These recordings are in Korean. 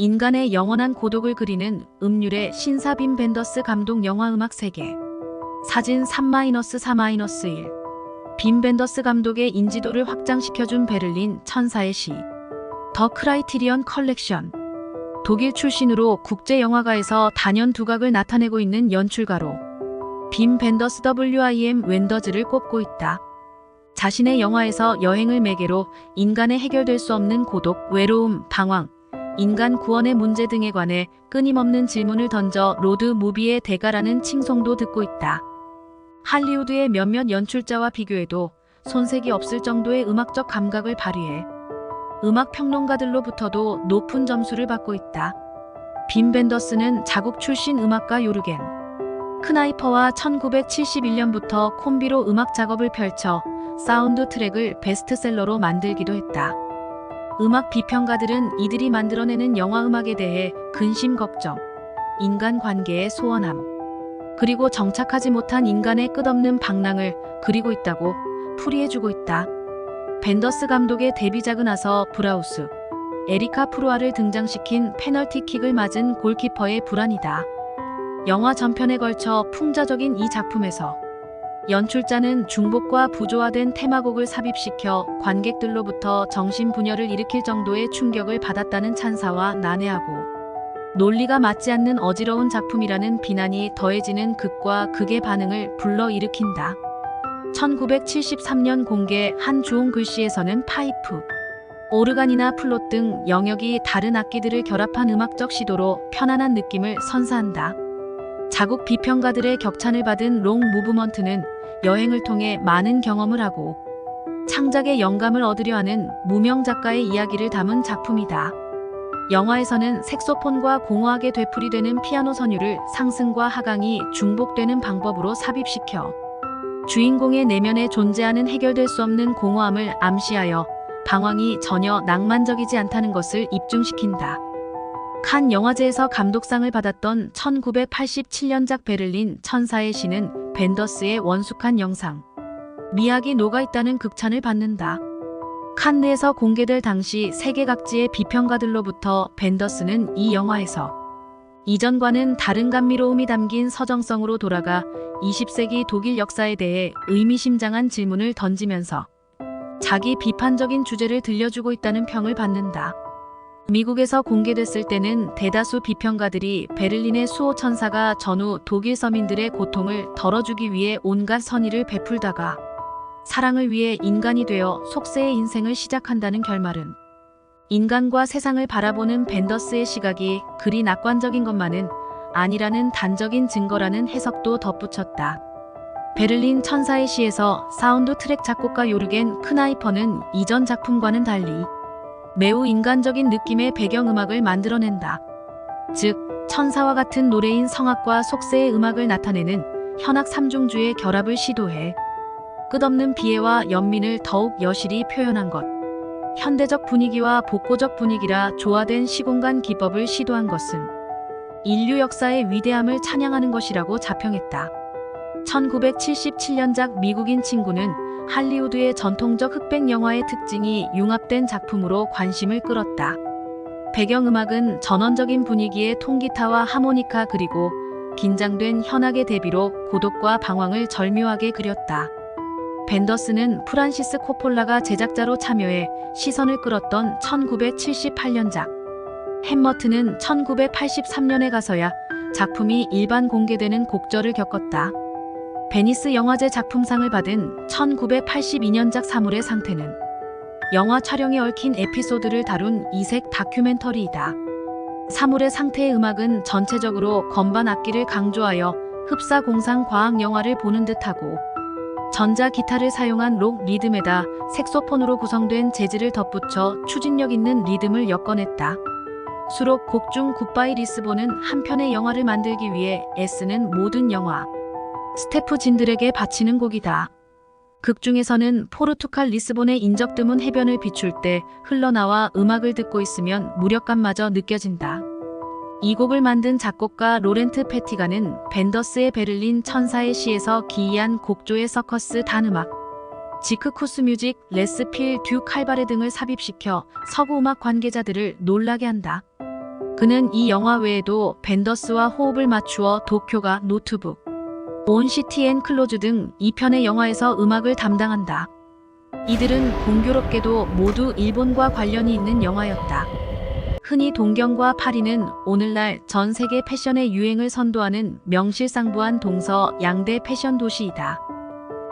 인간의 영원한 고독을 그리는 음률의 신사 빔 벤더스 감독 영화음악 세계. 사진 3-4-1. 빔 벤더스 감독의 인지도를 확장시켜준 베를린 천사의 시. 더 크라이티리언 컬렉션. 독일 출신으로 국제영화가에서 단연 두각을 나타내고 있는 연출가로 빔 벤더스 WIM 웬더즈를 꼽고 있다. 자신의 영화에서 여행을 매개로 인간의 해결될 수 없는 고독, 외로움, 방황, 인간 구원의 문제 등에 관해 끊임없는 질문을 던져 로드 무비의 대가라는 칭송도 듣고 있다. 할리우드의 몇몇 연출자와 비교해도 손색이 없을 정도의 음악적 감각을 발휘해 음악 평론가들로부터도 높은 점수를 받고 있다. 빔 벤더스는 자국 출신 음악가 요르겐 크나이퍼와 1971년부터 콤비로 음악 작업을 펼쳐 사운드 트랙을 베스트셀러로 만들기도 했다. 음악 비평가들은 이들이 만들어내는 영화 음악에 대해 근심 걱정, 인간 관계의 소원함, 그리고 정착하지 못한 인간의 끝없는 방랑을 그리고 있다고 풀이해주고 있다. 벤더스 감독의 데뷔작은 아서 브라우스, 에리카 프루아를 등장시킨 페널티킥을 맞은 골키퍼의 불안이다. 영화 전편에 걸쳐 풍자적인 이 작품에서 연출자는 중복과 부조화된 테마곡을 삽입시켜 관객들로부터 정신분열을 일으킬 정도의 충격을 받았다는 찬사와 난해하고 논리가 맞지 않는 어지러운 작품이라는 비난이 더해지는 극과 극의 반응을 불러일으킨다. 1973년 공개 한 주홍 글씨에서는 파이프, 오르간이나 플롯 등 영역이 다른 악기들을 결합한 음악적 시도로 편안한 느낌을 선사한다. 자국 비평가들의 격찬을 받은 롱 무브먼트는 여행을 통해 많은 경험을 하고 창작의 영감을 얻으려 하는 무명 작가의 이야기를 담은 작품이다. 영화에서는 색소폰과 공허하게 되풀이되는 피아노 선율을 상승과 하강이 중복되는 방법으로 삽입시켜 주인공의 내면에 존재하는 해결될 수 없는 공허함을 암시하여 방황이 전혀 낭만적이지 않다는 것을 입증시킨다. 칸 영화제에서 감독상을 받았던 1987년작 베를린 천사의 시는 벤더스의 원숙한 영상, 미학이 녹아있다는 극찬을 받는다. 칸 내에서 공개될 당시 세계 각지의 비평가들로부터 벤더스는 이 영화에서 이전과는 다른 감미로움이 담긴 서정성으로 돌아가 20세기 독일 역사에 대해 의미심장한 질문을 던지면서 자기 비판적인 주제를 들려주고 있다는 평을 받는다. 미국에서 공개됐을 때는 대다수 비평가들이 베를린의 수호천사가 전후 독일 서민들의 고통을 덜어주기 위해 온갖 선의를 베풀다가 사랑을 위해 인간이 되어 속세의 인생을 시작한다는 결말은 인간과 세상을 바라보는 벤더스의 시각이 그리 낙관적인 것만은 아니라는 단적인 증거라는 해석도 덧붙였다. 베를린 천사의 시에서 사운드 트랙 작곡가 요르겐 크나이퍼는 이전 작품과는 달리 매우 인간적인 느낌의 배경음악을 만들어낸다. 즉, 천사와 같은 노래인 성악과 속세의 음악을 나타내는 현악 삼중주의 결합을 시도해 끝없는 비애와 연민을 더욱 여실히 표현한 것. 현대적 분위기와 복고적 분위기라 조화된 시공간 기법을 시도한 것은 인류 역사의 위대함을 찬양하는 것이라고 자평했다. 1977년작 미국인 친구는 할리우드의 전통적 흑백 영화의 특징이 융합된 작품으로 관심을 끌었다. 배경음악은 전원적인 분위기의 통기타와 하모니카 그리고 긴장된 현악의 대비로 고독과 방황을 절묘하게 그렸다. 벤더스는 프란시스 코폴라가 제작자로 참여해 시선을 끌었던 1978년작 햄머트는 1983년에 가서야 작품이 일반 공개되는 곡절을 겪었다. 베니스 영화제 작품상을 받은 1982년작 사물의 상태는 영화 촬영에 얽힌 에피소드를 다룬 이색 다큐멘터리이다. 사물의 상태의 음악은 전체적으로 건반 악기를 강조하여 흡사공상 과학 영화를 보는 듯하고 전자 기타를 사용한 록 리듬에다 색소폰으로 구성된 재즈를 덧붙여 추진력 있는 리듬을 엮어냈다. 수록 곡 중 굿바이 리스본은 한 편의 영화를 만들기 위해 애쓰는 모든 영화 스태프진들에게 바치는 곡이다. 극 중에서는 포르투갈 리스본의 인적 드문 해변을 비출 때 흘러나와 음악을 듣고 있으면 무력감마저 느껴진다. 이 곡을 만든 작곡가 로렌트 페티가는 벤더스의 베를린 천사의 시에서 기이한 곡조의 서커스 단음악, 지크쿠스 뮤직, 레스 필 듀 칼바레 등을 삽입시켜 서구 음악 관계자들을 놀라게 한다. 그는 이 영화 외에도 벤더스와 호흡을 맞추어 도쿄가 노트북, 온 시티 앤 클로즈 등 2편의 영화에서 음악을 담당한다. 이들은 공교롭게도 모두 일본과 관련이 있는 영화였다. 흔히 동경과 파리는 오늘날 전 세계 패션의 유행을 선도하는 명실상부한 동서 양대 패션 도시이다.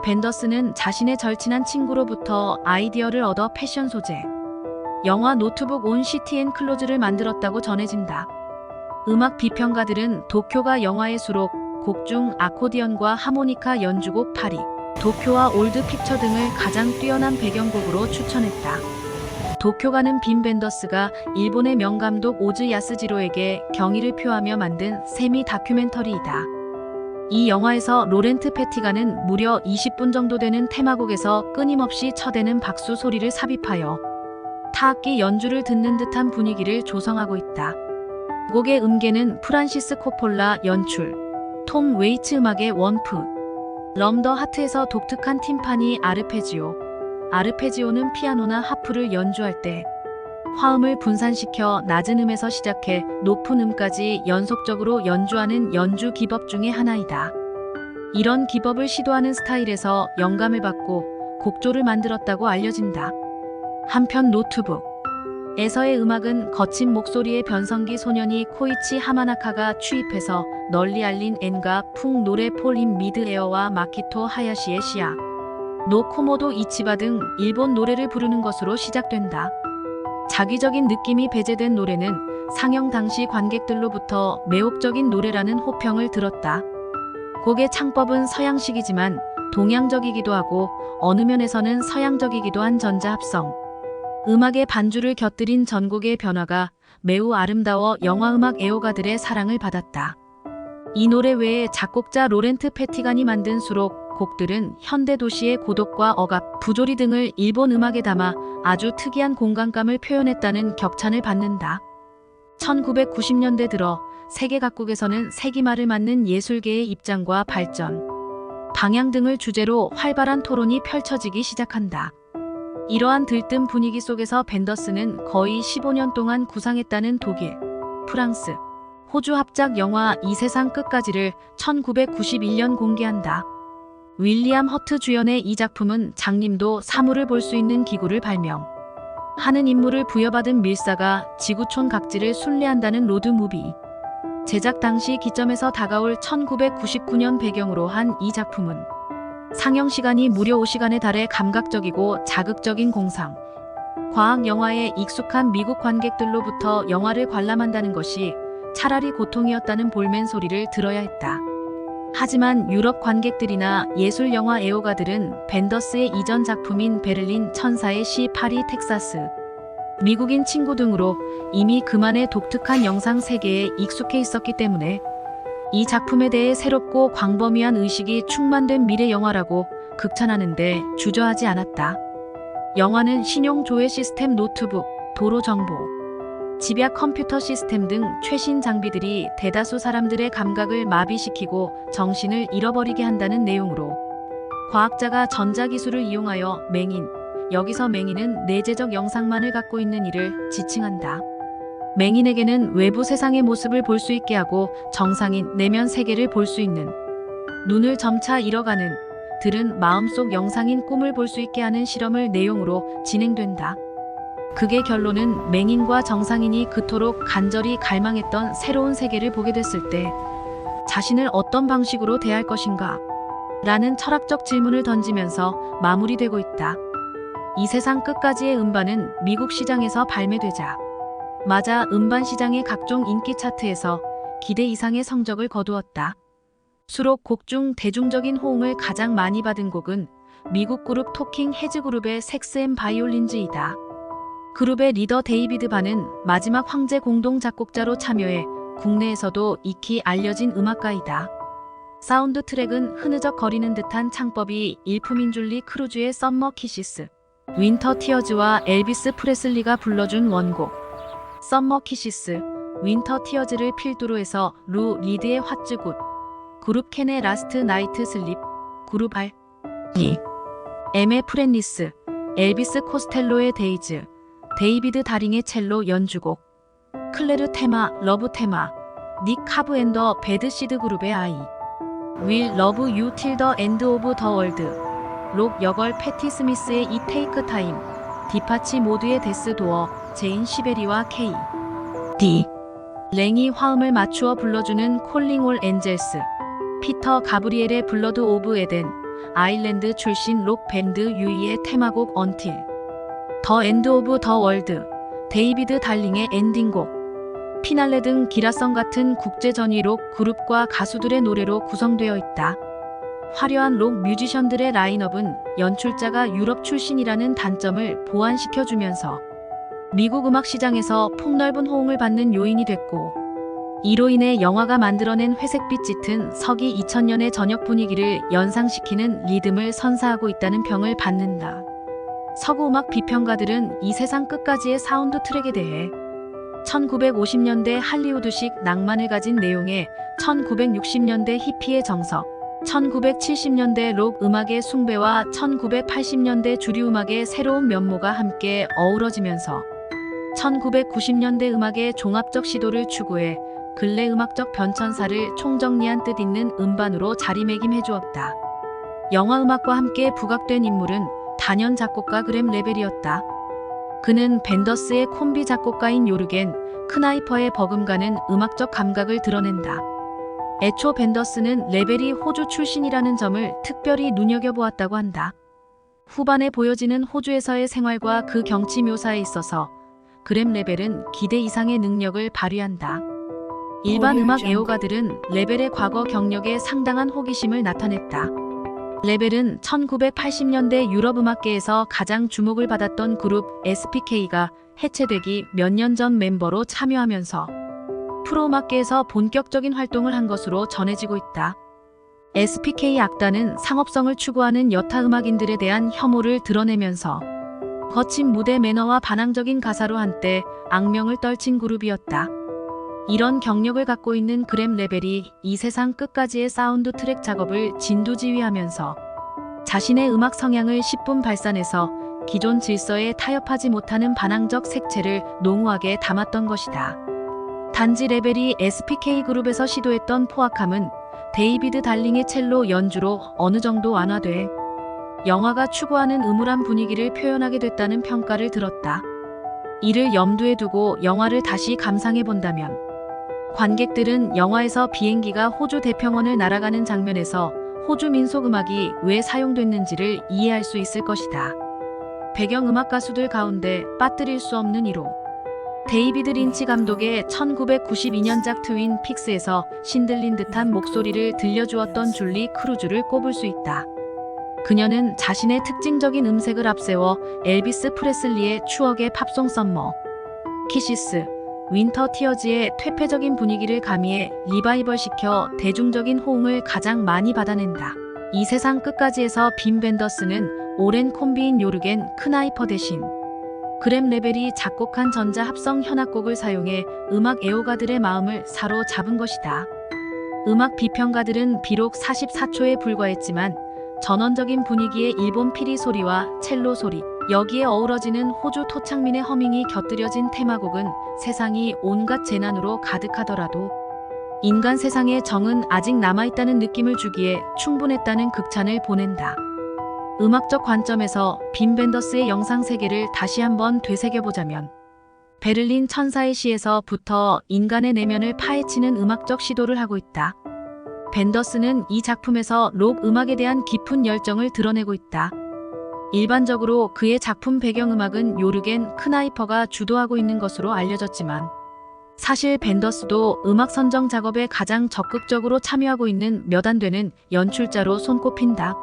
벤더스는 자신의 절친한 친구로부터 아이디어를 얻어 패션 소재, 영화 노트북 온 시티 앤 클로즈를 만들었다고 전해진다. 음악 비평가들은 도쿄가 영화의 수록, 곡 중 아코디언과 하모니카 연주곡 파리, 도쿄와 올드 픽처 등을 가장 뛰어난 배경곡으로 추천했다. 도쿄가는 빔 벤더스가 일본의 명감독 오즈 야스지로에게 경의를 표하며 만든 세미 다큐멘터리이다. 이 영화에서 로렌트 패티가는 무려 20분 정도 되는 테마곡에서 끊임없이 쳐대는 박수 소리를 삽입하여 타악기 연주를 듣는 듯한 분위기를 조성하고 있다. 곡의 음계는 프란시스 코폴라 연출, 톰 웨이츠 음악의 원프, 럼더 하트에서 독특한 팀파니 아르페지오, 아르페지오는 피아노나 하프를 연주할 때 화음을 분산시켜 낮은 음에서 시작해 높은 음까지 연속적으로 연주하는 연주 기법 중의 하나이다. 이런 기법을 시도하는 스타일에서 영감을 받고 곡조를 만들었다고 알려진다. 한편 노트북 에서의 음악은 거친 목소리의 변성기 소년이 코이치 하마나카가 취입해서 널리 알린 엔가 풍 노래 폴인 미드에어와 마키토 하야시의 시야, 노 코모도 이치바 등 일본 노래를 부르는 것으로 시작된다. 자기적인 느낌이 배제된 노래는 상영 당시 관객들로부터 매혹적인 노래라는 호평을 들었다. 곡의 창법은 서양식이지만 동양적이기도 하고 어느 면에서는 서양적이기도 한 전자합성, 음악의 반주를 곁들인 전곡의 변화가 매우 아름다워 영화음악 애호가들의 사랑을 받았다. 이 노래 외에 작곡자 로렌트 패티간이 만든 수록 곡들은 현대 도시의 고독과 억압, 부조리 등을 일본 음악에 담아 아주 특이한 공간감을 표현했다는 격찬을 받는다. 1990년대 들어 세계 각국에서는 세기말을 맞는 예술계의 입장과 발전, 방향 등을 주제로 활발한 토론이 펼쳐지기 시작한다. 이러한 들뜬 분위기 속에서 벤더스는 거의 15년 동안 구상했다는 독일, 프랑스, 호주 합작 영화 이 세상 끝까지를 1991년 공개한다. 윌리엄 허트 주연의 이 작품은 장님도 사물을 볼 수 있는 기구를 발명, 하는 임무를 부여받은 밀사가 지구촌 각지를 순례한다는 로드무비. 제작 당시 기점에서 다가올 1999년 배경으로 한 이 작품은 상영 시간이 무려 5시간에 달해 감각적이고 자극적인 공상, 과학 영화에 익숙한 미국 관객들로부터 영화를 관람한다는 것이 차라리 고통이었다는 볼멘 소리를 들어야 했다. 하지만 유럽 관객들이나 예술 영화 애호가들은 벤더스의 이전 작품인 베를린 천사의 시, 파리, 텍사스, 미국인 친구 등으로 이미 그만의 독특한 영상 세계에 익숙해 있었기 때문에 이 작품에 대해 새롭고 광범위한 의식이 충만된 미래 영화라고 극찬하는데 주저하지 않았다. 영화는 신용 조회 시스템, 노트북, 도로 정보, 집약 컴퓨터 시스템 등 최신 장비들이 대다수 사람들의 감각을 마비시키고 정신을 잃어버리게 한다는 내용으로 과학자가 전자기술을 이용하여 맹인, 여기서 맹인은 내재적 영상만을 갖고 있는 이를 지칭한다. 맹인에게는 외부 세상의 모습을 볼 수 있게 하고 정상인 내면 세계를 볼 수 있는, 눈을 점차 잃어가는 들은 마음속 영상인 꿈을 볼 수 있게 하는 실험을 내용으로 진행된다. 극의 결론은 맹인과 정상인이 그토록 간절히 갈망했던 새로운 세계를 보게 됐을 때 자신을 어떤 방식으로 대할 것인가? 라는 철학적 질문을 던지면서 마무리되고 있다. 이 세상 끝까지의 음반은 미국 시장에서 발매되자 마자 음반 시장의 각종 인기 차트에서 기대 이상의 성적을 거두었다. 수록 곡 중 대중적인 호응을 가장 많이 받은 곡은 미국 그룹 토킹 헤즈 그룹의 섹스 앤 바이올린즈이다. 그룹의 리더 데이비드 반은 마지막 황제 공동 작곡자로 참여해 국내에서도 익히 알려진 음악가이다. 사운드 트랙은 흐느적거리는 듯한 창법이 일품인 줄리 크루즈의 썸머 키시스, 윈터 티어즈와 엘비스 프레슬리가 불러준 원곡, 썸머 키시스, 윈터 티어즈를 필두로 해서 루 리드의 왓츠 굿, 그룹 켄의 라스트 나이트 슬립, 그룹 M의 프렌리스, 엘비스 코스텔로의 데이즈, 데이비드 다링의 첼로 연주곡, 클레르 테마, 러브 테마, 닉 카브 앤더 배드시드 그룹의 아이, 윌 러브 유 틸 더 엔드 오브 더 월드, 록 여걸 패티 스미스의 이 테이크 타임, 디파치 모드의 데스 도어, 제인 시베리와 K. D. 랭이 화음을 맞추어 불러주는 콜링 올 엔젤스, 피터 가브리엘의 블러드 오브 에덴, 아일랜드 출신 록 밴드 유이의 테마곡 언틸, 더 엔드 오브 더 월드, 데이비드 달링의 엔딩곡, 피날레 등 기라성 같은 국제 전위 록 그룹과 가수들의 노래로 구성되어 있다. 화려한 록 뮤지션들의 라인업은 연출자가 유럽 출신이라는 단점을 보완시켜주면서 미국 음악 시장에서 폭넓은 호응을 받는 요인이 됐고, 이로 인해 영화가 만들어낸 회색빛 짙은 서기 2000년의 저녁 분위기를 연상시키는 리듬을 선사하고 있다는 평을 받는다. 서구 음악 비평가들은 이 세상 끝까지의 사운드 트랙에 대해 1950년대 할리우드식 낭만을 가진 내용의 1960년대 히피의 정석, 1970년대 록 음악의 숭배와 1980년대 주류 음악의 새로운 면모가 함께 어우러지면서 1990년대 음악의 종합적 시도를 추구해 근래 음악적 변천사를 총정리한 뜻 있는 음반으로 자리매김해 주었다. 영화 음악과 함께 부각된 인물은 단연 작곡가 그램 레벨이었다. 그는 벤더스의 콤비 작곡가인 요르겐 크나이퍼의 버금가는 음악적 감각을 드러낸다. 애초 벤더스는 레벨이 호주 출신이라는 점을 특별히 눈여겨보았다고 한다. 후반에 보여지는 호주에서의 생활과 그 경치 묘사에 있어서 그램 레벨은 기대 이상의 능력을 발휘한다. 일반 음악 애호가들은 레벨의 과거 경력에 상당한 호기심을 나타냈다. 레벨은 1980년대 유럽 음악계에서 가장 주목을 받았던 그룹 SPK가 해체되기 몇 년 전 멤버로 참여하면서 프로음악계에서 본격적인 활동을 한 것으로 전해지고 있다. SPK 악단은 상업성을 추구하는 여타 음악인들에 대한 혐오를 드러내면서 거친 무대 매너와 반항적인 가사로 한때 악명을 떨친 그룹이었다. 이런 경력을 갖고 있는 그램 레벨이 이 세상 끝까지의 사운드 트랙 작업을 진두지휘하면서 자신의 음악 성향을 10분 발산해서 기존 질서에 타협하지 못하는 반항적 색채를 농후하게 담았던 것이다. 단지 레벨이 SPK 그룹에서 시도했던 포악함은 데이비드 달링의 첼로 연주로 어느 정도 완화돼 영화가 추구하는 음울한 분위기를 표현하게 됐다는 평가를 들었다. 이를 염두에 두고 영화를 다시 감상해 본다면 관객들은 영화에서 비행기가 호주 대평원을 날아가는 장면에서 호주 민속음악이 왜 사용됐는지를 이해할 수 있을 것이다. 배경음악 가수들 가운데 빠뜨릴 수 없는 1호. 데이비드 린치 감독의 1992년작 트윈 픽스에서 신들린 듯한 목소리를 들려주었던 줄리 크루즈를 꼽을 수 있다. 그녀는 자신의 특징적인 음색을 앞세워 엘비스 프레슬리의 추억의 팝송 썸머, 키시스, 윈터 티어즈의 퇴폐적인 분위기를 가미해 리바이벌시켜 대중적인 호응을 가장 많이 받아낸다. 이 세상 끝까지에서 빔 벤더스는 오랜 콤비인 요르겐 크나이퍼 대신 그램 레벨이 작곡한 전자 합성 현악곡을 사용해 음악 애호가들의 마음을 사로잡은 것이다. 음악 비평가들은 비록 44초에 불과했지만 전원적인 분위기의 일본 피리 소리와 첼로 소리, 여기에 어우러지는 호주 토착민의 허밍이 곁들여진 테마곡은 세상이 온갖 재난으로 가득하더라도 인간 세상의 정은 아직 남아있다는 느낌을 주기에 충분했다는 극찬을 보낸다. 음악적 관점에서 빔 벤더스의 영상 세계를 다시 한번 되새겨보자면 베를린 천사의 시에서부터 인간의 내면을 파헤치는 음악적 시도를 하고 있다. 벤더스는 이 작품에서 록 음악에 대한 깊은 열정을 드러내고 있다. 일반적으로 그의 작품 배경음악은 요르겐 크나이퍼가 주도하고 있는 것으로 알려졌지만 사실 벤더스도 음악 선정 작업에 가장 적극적으로 참여하고 있는 몇 안 되는 연출자로 손꼽힌다.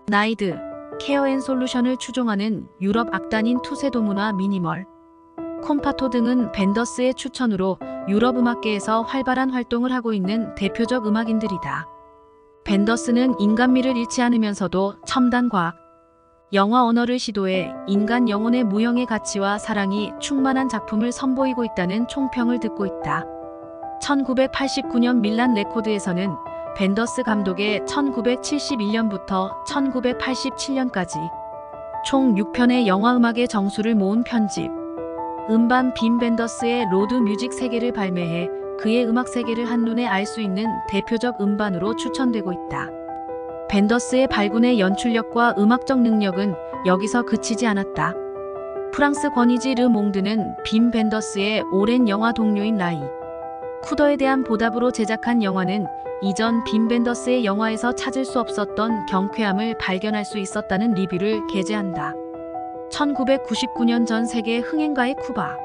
나이드, 케어 앤 솔루션을 추종하는 유럽 악단인 투세도문화 미니멀, 콤파토 등은 벤더스의 추천으로 유럽 음악계에서 활발한 활동을 하고 있는 대표적 음악인들이다. 벤더스는 인간미를 잃지 않으면서도 첨단 과학, 영화 언어를 시도해 인간 영혼의 무형의 가치와 사랑이 충만한 작품을 선보이고 있다는 총평을 듣고 있다. 1989년 밀란 레코드에서는 벤더스 감독의 1971년부터 1987년까지 총 6편의 영화 음악의 정수를 모은 편집, 음반 빔 벤더스의 로드 뮤직 세계를 발매해 그의 음악 세계를 한눈에 알 수 있는 대표적 음반으로 추천되고 있다. 벤더스의 발군의 연출력과 음악적 능력은 여기서 그치지 않았다. 프랑스 권위지 르 몽드는 빔 벤더스의 오랜 영화 동료인 라이 쿠더에 대한 보답으로 제작한 영화는 이전 빔 벤더스의 영화에서 찾을 수 없었던 경쾌함을 발견할 수 있었다는 리뷰를 게재한다. 1999년 전 세계 흥행가의 쿠바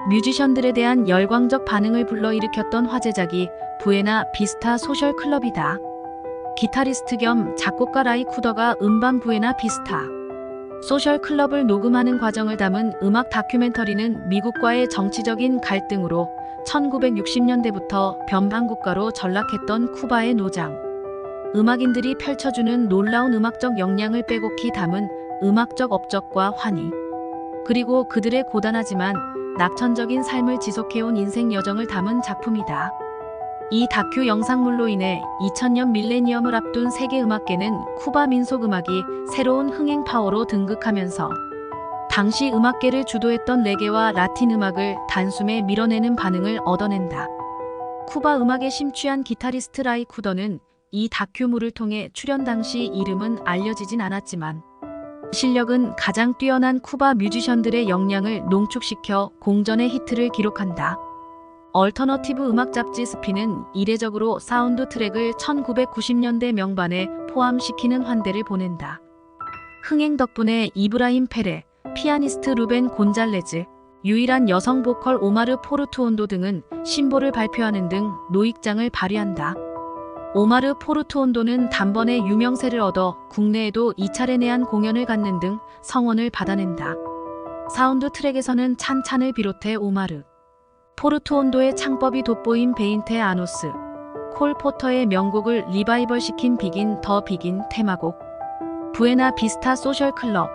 뮤지션들에 대한 열광적 반응을 불러일으켰던 화제작이 부에나 비스타 소셜 클럽이다. 기타리스트 겸 작곡가 라이 쿠더가 음반 부에나 비스타 소셜 클럽을 녹음하는 과정을 담은 음악 다큐멘터리는 미국과의 정치적인 갈등으로 1960년대부터 변방 국가로 전락했던 쿠바의 노장, 음악인들이 펼쳐주는 놀라운 음악적 역량을 빼곡히 담은 음악적 업적과 환희, 그리고 그들의 고단하지만 낙천적인 삶을 지속해온 인생 여정을 담은 작품이다. 이 다큐 영상물로 인해 2000년 밀레니엄을 앞둔 세계 음악계는 쿠바 민속 음악이 새로운 흥행 파워로 등극하면서 당시 음악계를 주도했던 레게와 라틴 음악을 단숨에 밀어내는 반응을 얻어낸다. 쿠바 음악에 심취한 기타리스트 라이 쿠더는 이 다큐물을 통해 출연 당시 이름은 알려지진 않았지만 실력은 가장 뛰어난 쿠바 뮤지션들의 역량을 농축시켜 공전의 히트를 기록한다. 얼터너티브 음악 잡지 스피는 이례적으로 사운드 트랙을 1990년대 명반에 포함시키는 환대를 보낸다. 흥행 덕분에 이브라힘 페레, 피아니스트 루벤 곤잘레즈, 유일한 여성 보컬 오마르 포르투온도 등은 신보를 발표하는 등 노익장을 발휘한다. 오마르 포르투온도는 단번에 유명세를 얻어 국내에도 2차례 내한 공연을 갖는 등 성원을 받아낸다. 사운드 트랙에서는 찬찬을 비롯해 오마르 포르투온도의 창법이 돋보인 베인테 아노스, 콜 포터의 명곡을 리바이벌시킨 비긴 더 비긴 테마곡, 부에나 비스타 소셜 클럽,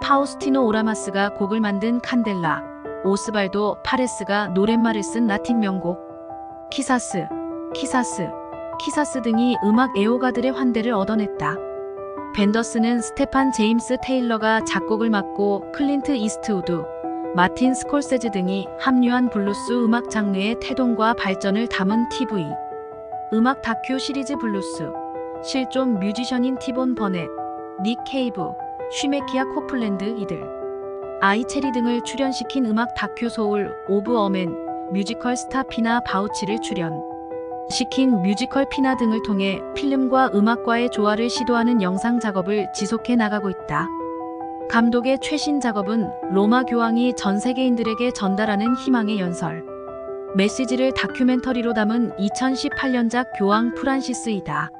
파우스티노 오라마스가 곡을 만든 칸델라, 오스발도 파레스가 노랫말을 쓴 라틴 명곡, 키사스 등이 음악 애호가들의 환대를 얻어냈다. 벤더스는 스테판 제임스 테일러가 작곡을 맡고 클린트 이스트우드, 마틴 스콜세즈 등이 합류한 블루스 음악 장르의 태동과 발전을 담은 TV 음악 다큐 시리즈 블루스, 실존 뮤지션인 티본 버넷, 닉 케이브, 쉬메키아 코플랜드 이들, 아이체리 등을 출연시킨 음악 다큐 소울 오브 어맨, 뮤지컬 스타 피나 바우치를 출연시킨 뮤지컬 피나 등을 통해 필름과 음악과의 조화를 시도하는 영상 작업을 지속해 나가고 있다. 감독의 최신 작업은 로마 교황이 전 세계인들에게 전달하는 희망의 연설, 메시지를 다큐멘터리로 담은 2018년작 교황 프란시스이다.